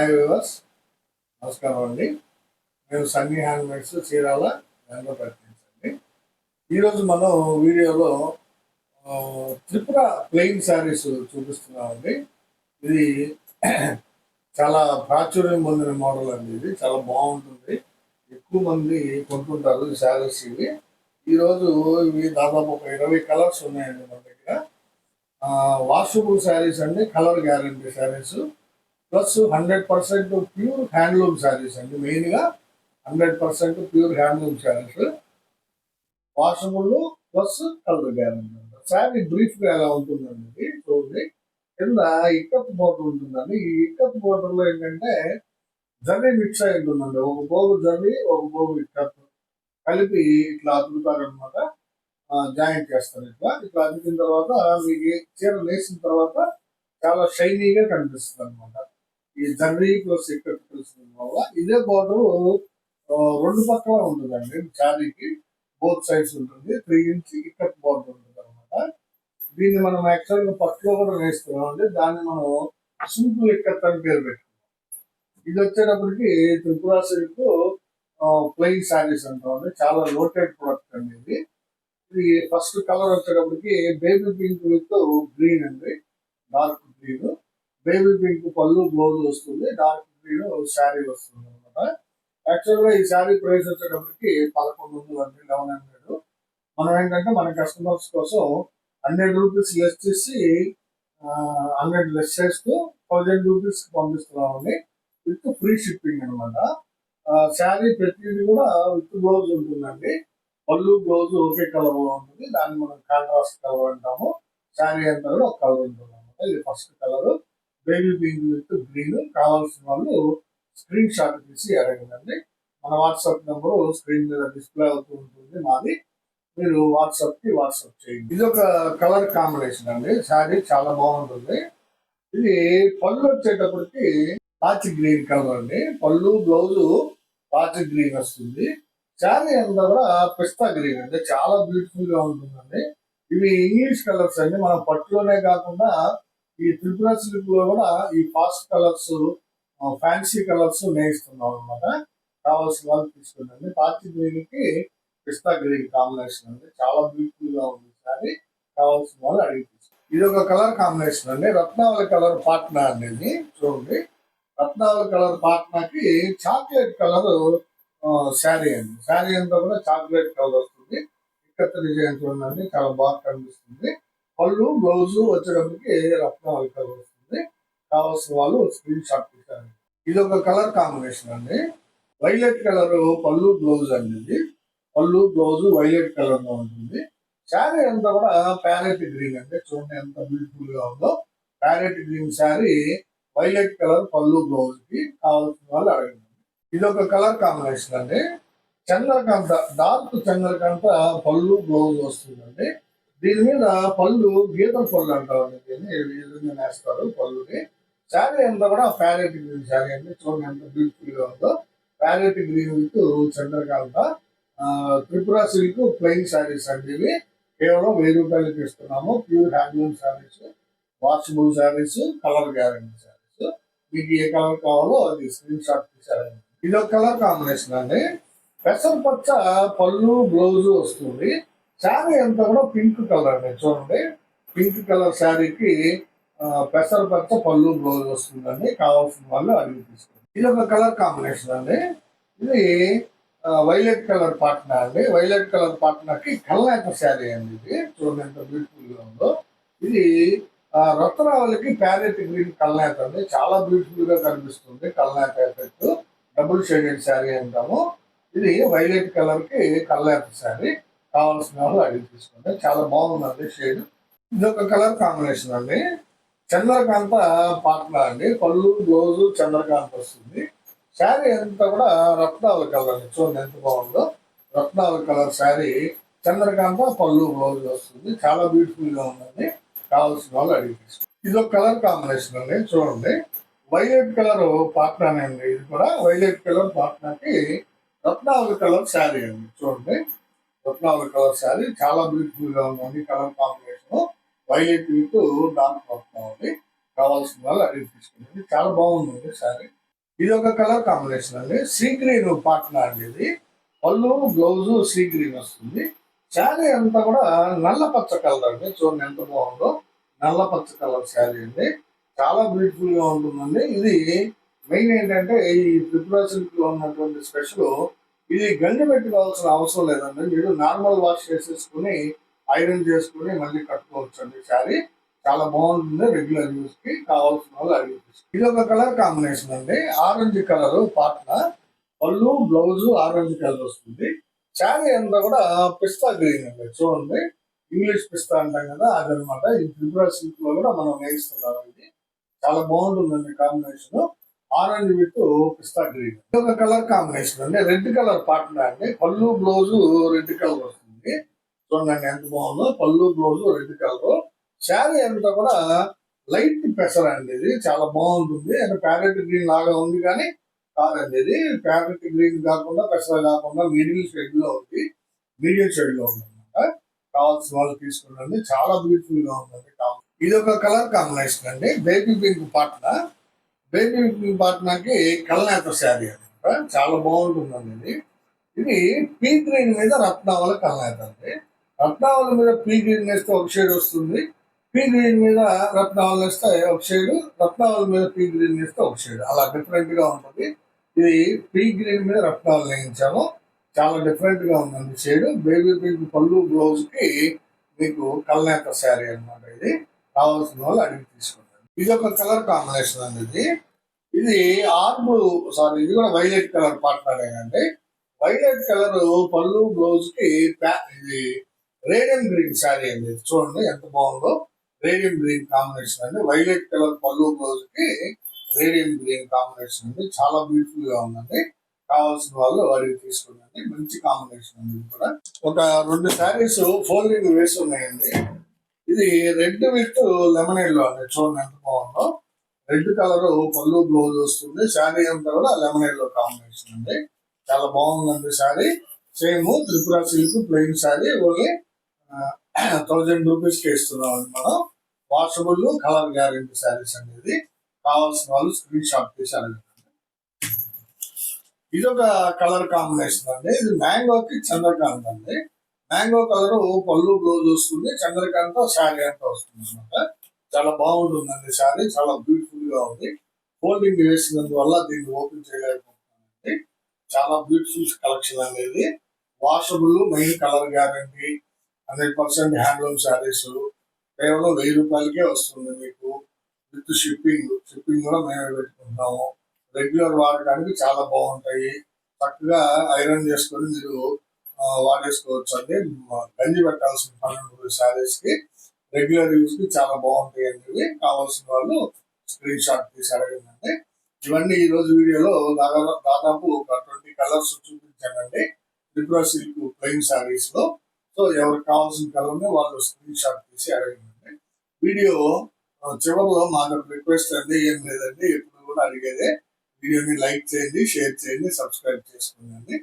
Hi viewers, నమస్కారం అండి. నేను సన్నీ హ్యాండ్మేడ్స్ చీరాల బెంగళూరు ప్రయత్నించండి. ఈరోజు మనం వీడియోలో త్రిపుర ప్లెయిన్ శారీస్ చూపిస్తున్నామండి. ఇది చాలా ప్రాచుర్యం పొందిన మోడల్ అండి. ఇది చాలా బాగుంటుంది, ఎక్కువ మంది కొంటుంటారు ఈ శారీస్. ఈరోజు ఇవి దాదాపు ఒక 20 కలర్స్ ఉన్నాయండి మన దగ్గర. వాషబుల్ శారీస్ అండి, colour guarantee saris, plus 100% pure handloom saris అండి. మెయిన్గా 100% pure handloom saris, washable plus colour guarantee. Sari బ్రీఫ్గా ఎలా ఉంటుందండి ఇది చూడండి. కింద ఇక్కత్ బోర్డర్ ఉంటుందండి. ఈ ఇక్కత్ బోర్డర్లో ఏంటంటే జర్నీ మిక్స్ అయి ఉంటుందండి. ఒక పోగు జర్నీ, ఒక పోగు ఇక్కత్ కలిపి ఇట్లా అతుకుతారనమాట. జాయింట్ చేస్తారు. ఇట్లా అతికిన తర్వాత మీకు చీర వేసిన తర్వాత చాలా షైనీగా కనిపిస్తుంది అనమాట. ఈ జర్రీ ప్లస్ ఇక్కడ తెలిసిన వల్ల ఇదే బోర్డర్ రెండు పక్కల ఉంటుందండి. శారీకి బోత్ సైడ్స్ ఉంటుంది. 3 ఇంచ్ ఇక్కడ బోర్డర్ ఉంటుంది అనమాట. దీన్ని మనం యాక్చువల్గా పట్టులో కూడా వేస్తున్నాం అండి. దాన్ని మనం సింపుల్ ఇక్కత్ అని పేరు పెట్టుకున్నాం. ఇది వచ్చేటప్పటికి త్రిపుర సిల్క్ ప్లెయిన్ శారీస్ అంటామండి. చాలా లోటెడ్ ప్రొడక్ట్ అండి ఇది. ఇది ఫస్ట్ కలర్ వచ్చేటప్పటికి బేబీ పింక్ విత్ గ్రీన్ అండి, డార్క్ గ్రీన్. బేబీ పింక్ పళ్ళు బ్లౌజ్ వస్తుంది, డార్క్ గ్రీన్ శారీ వస్తుంది అనమాట. యాక్చువల్గా ఈ శారీ ప్రైస్ వచ్చేటప్పటికి 1100 అండి, 1100. మనం ఏంటంటే మన కస్టమర్స్ కోసం 100 రూపీస్ లెస్ చేసి 100 లెస్ చేస్తూ 1000 రూపీస్ పంపిస్తున్నామండి, విత్ ఫ్రీ షిప్పింగ్ అనమాట. శారీ ప్రతిదీ కూడా విత్ బ్లౌజ్ ఉంటుందండి. పళ్ళు బ్లౌజ్ ఒకే కలర్ లో ఉంటుంది. దాన్ని మనం కాంట్రాస్ట్ కలర్ అంటాము. శారీ అంతా కూడా ఒక కలర్ ఉంటుంది అనమాట. ఇది first colour baby pink with green. కావాల్సిన వాళ్ళు స్క్రీన్ షాట్ తీసి అడగండి. మన వాట్సాప్ నెంబర్ స్క్రీన్ మీద డిస్ప్లే అవుతూ ఉంటుంది మాది. మీరు వాట్సాప్ చేయండి. ఇది ఒక కలర్ కాంబినేషన్ అండి. శారీ చాలా బాగుంటుంది. ఇది పళ్ళు వచ్చేటప్పటికి పాచి గ్రీన్ కలర్ అండి. పళ్ళు బ్లౌజ్ పాచి గ్రీన్ వస్తుంది. శారీ అంతా కూడా పిస్తా గ్రీన్ అంటే చాలా బ్యూటిఫుల్ గా ఉంటుందండి. ఇవి ఇంగ్లీష్ కలర్స్ అండి. మన పట్టులోనే కాకుండా ఈ త్రిపుర సిల్క్ లో కూడా ఈ ఫాస్ట్ కలర్స్, ఫ్యాన్సీ కలర్స్ నేయిస్తున్నాం అనమాట. కావాల్సిన వాళ్ళు తీసుకుందండి. పాచి గ్రీన్ కి పిస్తా గ్రీన్ కాంబినేషన్ అండి. చాలా బ్యూటిఫుల్ గా ఉంది శారీ. కావాల్సిన వాళ్ళు అడిగి తీసుకుంటారు. ఇది ఒక కలర్ కాంబినేషన్ అండి. రత్నావళి కలర్ పాట్నా అనేది చూడండి. రత్నావళి కలర్ పాట్నాకి చాక్లెట్ కలర్ శారీ అండి. శారీ అంతా కూడా చాక్లెట్ కలర్ వస్తుంది. ఇక్కత్త డిజైన్ చూడండి, చాలా బాగా కనిపిస్తుంది. పళ్ళు బ్లౌజ్ వచ్చేటప్పటికి రత్నావళి కలర్ వస్తుంది. కావాల్సిన వాళ్ళు స్క్రీన్ షాట్ తీశారు. ఇది ఒక కలర్ కాంబినేషన్ అండి. వైలెట్ కలర్ పళ్ళు బ్లౌజ్ అండి. ఇది పళ్ళు బ్లౌజ్ వైలెట్ కలర్ లో ఉంటుంది. శారీ అంతా కూడా ప్యారెట్ గ్రీన్ అండి. చూడండి ఎంత బ్యూటిఫుల్ గా ఉందో. Parrot green sari, violet colour పళ్ళు బ్లౌజ్ కి. కావాల్సిన వాళ్ళు అడగండి. ఇది ఒక కలర్ కాంబినేషన్ అండి. చంద్రకాంత, డార్క్ చంద్రకాంత పళ్ళు బ్లౌజ్ వస్తుందండి. దీని మీద పళ్ళు గీతల పళ్ళు అంటారు. దీన్ని ఈ విధంగా నేస్తారు పళ్ళుని. శారీ అంతా కూడా ప్యారెట్ గ్రీన్ శారీ అండి. చూడండి ఎంత బ్యూటిఫుల్ గా ఉందో. Parrot green with Chandrakanta Tripura silk plain saris అండి. ఇవి కేవలం 1000 రూపాయలకి ఇస్తున్నాము. Pure handloom saris, washable saris, colour guarantee saris. మీకు ఏ కలర్ కావాలో అది స్క్రీన్ షాట్ తీసారండి. ఇది ఒక కలర్ కాంబినేషన్ అండి. పెసరపచ్చ పళ్ళు బ్లౌజ్ వస్తుంది. శారీ అంతా కూడా పింక్ కలర్ అండి. చూడండి, పింక్ కలర్ శారీకి పెసరపచ్చ పళ్ళు బ్లౌజ్ వస్తుందండి. కావాల్సిన వాళ్ళు అడిగి తీసుకోండి. ఇది ఒక కలర్ కాంబినేషన్ అండి. ఇది వైలెట్ కలర్ పాట్నా అండి. వైలెట్ కలర్ పాట్నాకి కల్నేత శారీ అండి. ఇది చూడండి ఎంత బ్యూటిఫుల్ గా ఉందో. ఇది రత్నావళికి ప్యారెట్ గ్రీన్ కల్నేత అండి. చాలా బ్యూటిఫుల్ గా కనిపిస్తుంది. కల్నేత ఎఫెక్ట్, డబుల్ షేడెడ్ శారీ అంటాము. ఇది వైలెట్ కలర్ కి కల్నేత శారీ. కావాల్సిన వాళ్ళు అడిగి తీసుకోండి. చాలా బాగుందండి షేడ్. ఇది ఒక కలర్ కాంబినేషన్ అండి. చంద్రకాంత పాట్నా అండి. పళ్ళు బ్లౌజ్ చంద్రకాంత వస్తుంది. శారీ అంతా కూడా రత్నావళి కలర్ అండి. చూడండి ఎంత బాగుందో. రత్నావళి కలర్ శారీ, చంద్రకాంత పళ్ళు బ్లౌజ్ వస్తుంది. చాలా బ్యూటిఫుల్ గా ఉందండి. కావాల్సిన వాళ్ళు అడిగి తీసుకోండి. ఇది ఒక కలర్ కాంబినేషన్ అండి. చూడండి, వైలెట్ కలర్ పాట్నానే అండి. ఇది కూడా వైలెట్ కలర్ పాట్నాకి రత్నావళి కలర్ శారీ అండి. చూడండి, రత్నావళి కలర్ శారీ చాలా బ్యూటిఫుల్ గా ఉందండి. Colour combination violet with dark రత్నావళి. కావాల్సిన వాళ్ళు అడిగి తీసుకోండి. చాలా బాగుందండి శారీ. ఇది ఒక కలర్ కాంబినేషన్ అండి. సీ గ్రీన్ పాటన అండి ఇది. పళ్ళు బ్లౌజ్ సీ గ్రీన్ వస్తుంది. శారీ అంతా కూడా నల్ల పచ్చ కలర్ అండి. చూడండి ఎంత బాగుందో. నల్ల పచ్చ కలర్ శారీ అండి. చాలా బ్యూటిఫుల్ గా ఉంటుందండి. ఇది మెయిన్ ఏంటంటే ఈ త్రిపుర సిల్క్ లో ఉన్నటువంటి స్పెషల్, ఇది గంజి పెట్టుకోవాల్సిన అవసరం లేదండి. మీరు నార్మల్ వాష్ చేసేసుకుని ఐరన్ చేసుకుని మళ్ళీ కట్టుకోవచ్చు అండి. శారీ చాలా బాగుంటుంది. రెగ్యులర్ యూస్ కి కావాల్సిన వాళ్ళు అడిగి ఇది ఒక కలర్ కాంబినేషన్ అండి. ఆరెంజ్ కలర్ పాటన, పళ్ళు బ్లౌజ్ ఆరెంజ్ కలర్ వస్తుంది. శారీ అంతా కూడా పిస్తా గ్రీన్ అండి. చూడండి ఇంగ్లీష్ పిస్తా అంటాం కదా, అదనమాట. ఈ త్రిపుర సిల్క్ లో కూడా మనం వేయిస్తున్నాం. ఇది చాలా బాగుంటుందండి combination. Orange with pista green. ఇది ఒక కలర్ కాంబినేషన్ అండి. రెడ్ కలర్ పాటన అండి. పళ్ళు బ్లౌజ్ రెడ్ కలర్ వస్తుంది. చూడండి ఎంత బాగుందో. పళ్ళు బ్లౌజ్ రెడ్ కలర్. శారీ అంతా కూడా లైట్ పెసర్ అండి. ఇది చాలా బాగుంటుంది. అంటే ప్యారెట్ గ్రీన్ లాగా ఉంది కానీ కాదండి. ఇది ప్యారెట్ గ్రీన్ కాకుండా పెసర కాకుండా మిడిల్ షేడ్ లో ఉంది. మీడియం షేడ్ లో ఉంది అనమాట. కావాల్సిన వాళ్ళు తీసుకున్నాండి. చాలా బ్యూటిఫుల్ గా ఉందండి. ఇది ఒక కలర్ కాంబినేషన్ అండి. బేబీ పింక్ పాటన. బేబీ పింక్ పాటనకి కలనేత శారీ అనమాట. చాలా బాగుంటుందండి. ఇది పీ గ్రీన్ మీద రత్నావళి కలనేత అండి. రత్నావళి మీద పీ గ్రీన్ వేస్తే ఒక షేడ్ వస్తుంది. పీ గ్రీన్ మీద రత్నావళి వేస్తే ఒక షేడ్, రత్నావళి మీద పీ గ్రీన్ వేస్తే ఒక షేడ్, అలా డిఫరెంట్ గా ఉంటుంది. ఇది పీ గ్రీన్ మీద రత్నావళి వేయించాము. చాలా డిఫరెంట్ గా ఉందండి షేడ్. బేబీ పింక్ పళ్ళు బ్లౌజ్ కి మీకు కల్నేత శారీ అనమాట. ఇది కావాల్సిన వాళ్ళు అడిగి తీసుకుంటారు. ఇది ఒక కలర్ కాంబినేషన్ అండి. ఇది ఇది కూడా వైలెట్ కలర్ పాటలాడేనండి. వైలెట్ కలర్ పళ్ళు బ్లౌజ్ కి ఇది రేడియం గ్రీన్ శారీ అండి. చూడండి ఎంత బాగుందో. రేడియం గ్రీన్ కాంబినేషన్ అండి. వైలెట్ కలర్ పళ్ళు బ్లౌజ్ కి రేడియం గ్రీన్ కాంబినేషన్ అండి. చాలా బ్యూటిఫుల్ గా ఉందండి. కావాల్సిన వాళ్ళు అడిగి తీసుకుందండి. మంచి కాంబినేషన్ అండి. ఇది కూడా ఒక 2 శారీస్ ఫోల్డింగ్ వేసి ఉన్నాయండి. ఇది రెడ్ విత్ లెమనేడ్ లో అండి. చూడండి ఎంత బాగుందో. రెడ్ కలర్ పళ్ళు బ్లౌజ్ వస్తుంది. శారీ అంతా కూడా లెమనేడ్ లో కాంబినేషన్ అండి. చాలా బాగుందండి sari. Same Tripura silk plain sari. Only 1000 rupees కి ఇస్తున్నాం మనం. వాషబుల్ కలర్ గ్యారెంటీ శారీస్ అనేది. కావాల్సిన వాళ్ళు స్క్రీన్ షాట్ తీసి అడగండి. ఇది ఒక కలర్ కాంబినేషన్ అండి. ఇది మ్యాంగోకి చంద్రకాంత్ అండి. మ్యాంగో కలర్ పళ్ళు బ్లౌజ్ వస్తుంది. చంద్రకాంత్ శారీ అంతా వస్తుంది అనమాట. చాలా బాగుంటుందండి శారీ. చాలా బ్యూటిఫుల్ గా ఉంది. ఫోల్డింగ్ వేసినందువల్ల దీన్ని ఓపెన్ చేయలేకపోతున్నానండి. చాలా బ్యూటిఫుల్ కలెక్షన్ అనేది. Washable, main colour guarantee, 100% handloom saris. కేవలం 1000 రూపాయలకే వస్తుంది మీకు. విత్ షిప్పింగ్ కూడా మేమే పెట్టుకుంటాము. రెగ్యులర్ వాడటానికి చాలా బాగుంటాయి. చక్కగా ఐరన్ చేసుకొని మీరు వాడేసుకోవచ్చు అండి. గంజి పెట్టాల్సిన పని ఉంటుంది శారీస్ కి. రెగ్యులర్ యూస్ కి చాలా బాగుంటాయి అండి. కావాల్సిన వాళ్ళు స్క్రీన్ షాట్ తీసి అడగండి. ఇవన్నీ ఈ రోజు వీడియోలో దాదాపు ఒక 20 కలర్స్ చూపించానండి. త్రిపుర సిల్క్ ప్లెయిన్ శారీస్ లో. సో ఎవరికి కావాల్సిన కలర్ని వాళ్ళు స్క్రీన్ షాట్ తీసి అడగండి. వీడియో చివరిలో మాకు రిక్వెస్ట్ అండి, ఏం లేదండి, ఎప్పుడు కూడా అడిగేదే. వీడియోని లైక్ చేయండి, షేర్ చేయండి, సబ్స్క్రైబ్ చేసుకోండి.